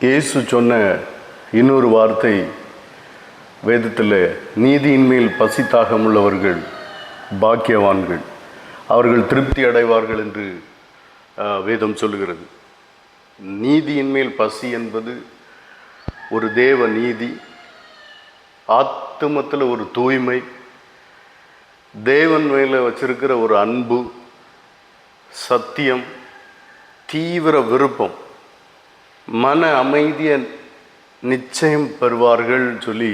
இயேசு சொன்ன இன்னொரு வார்த்தை வேதத்தில், நீதியின் மேல் பசி தாகமுள்ளவர்கள் பாக்கியவான்கள், அவர்கள் திருப்தி அடைவார்கள் என்று வேதம் சொல்லுகிறது. நீதியின் மேல் பசி என்பது ஒரு தேவ நீதி, ஆத்துமத்தில் ஒரு தூய்மை, தேவன் மேலே வச்சிருக்கிற ஒரு அன்பு, சத்தியம், தீவிர விருப்பம், மன அமைதியை நிச்சயம் பெறுவார்கள் சொல்லி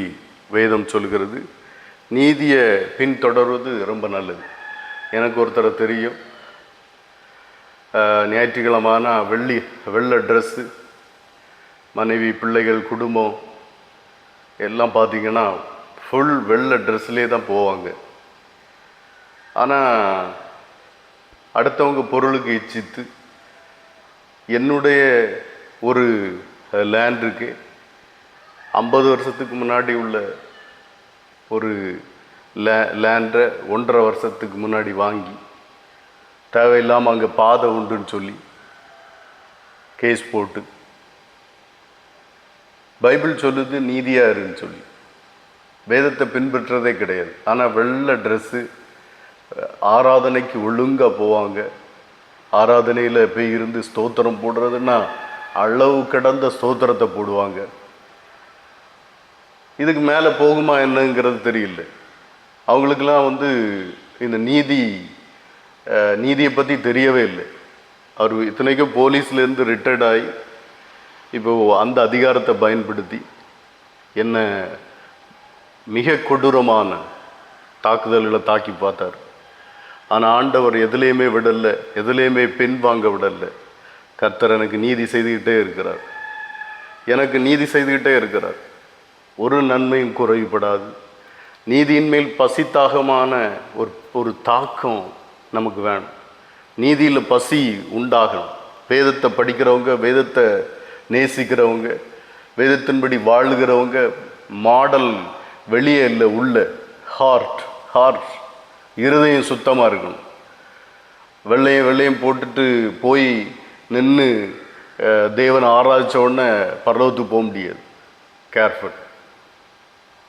வேதம் சொல்கிறது. நீதியை பின்தொடர்வது ரொம்ப நல்லது. எனக்கு ஒருத்தரை தெரியும், ஞாயிற்றுக்கிழமான வெள்ளை ட்ரெஸ்ஸு, மனைவி பிள்ளைகள் குடும்பம் எல்லாம் பார்த்திங்கன்னா ஃபுல் வெள்ளை ட்ரெஸ்லேயே தான் போவாங்க. ஆனால் அடுத்தவங்க பொருளுக்கு இச்சித்து, என்னுடைய ஒரு லேண்ட் இருக்கு, 50 வருஷத்துக்கு முன்னாடி உள்ள ஒரு லேண்டை 1.5 வருஷத்துக்கு முன்னாடி வாங்கி தேவையில்லாமல் அங்கே பாதை உண்டுன்னு சொல்லி கேஸ் போட்டு, பைபிள் சொல்லுது நீதியாக இருன்னு சொல்லி, வேதத்தை பின்பற்றதே கிடையாது. ஆனால் வெள்ளை ட்ரெஸ்ஸு, ஆராதனைக்கு ஒழுங்காக போவாங்க, ஆராதனையில் போய் இருந்து ஸ்தோத்திரம் போடுறதுன்னா அளவு கடந்த ஸ்தோத்திரத்தை போடுவாங்க. இதுக்கு மேலே போகுமா என்னங்கிறது தெரியல. அவங்களுக்கெல்லாம் இந்த நீதியை பற்றி தெரியவே இல்லை. அவர் இத்தனைக்கும் போலீஸ்லேருந்து ரிட்டையர்ட் ஆகி இப்போது அந்த அதிகாரத்தை பயன்படுத்தி என்ன மிக கொடூரமான தாக்குதல்களை தாக்கி பார்த்தார். ஆனால் ஆண்டவர் எதுலேயுமே விடலை, எதுலேயுமே பின்வாங்க விடலை. கர்த்தர் எனக்கு நீதி செய்துக்கிட்டே இருக்கிறார், எனக்கு நீதி செய்துக்கிட்டே இருக்கிறார். ஒரு நன்மையும் குறைபடாது. நீதியின் மேல் பசித்தாகமான ஒரு தாக்கம் நமக்கு வேணும். நீதியில் பசி உண்டாகணும். வேதத்தை படிக்கிறவங்க, வேதத்தை நேசிக்கிறவங்க, வேதத்தின்படி வாழுகிறவங்க, மாடல் வெளியே இல்லை, உள்ள ஹார்ட் இருதயம் சுத்தமாக இருக்கணும். வெள்ளையும் போட்டுட்டு போய் நின்று தேவனை ஆராய்ச்ச உடனே பரலோகத்துக்கு போக முடியாது. கேர்ஃபுல்.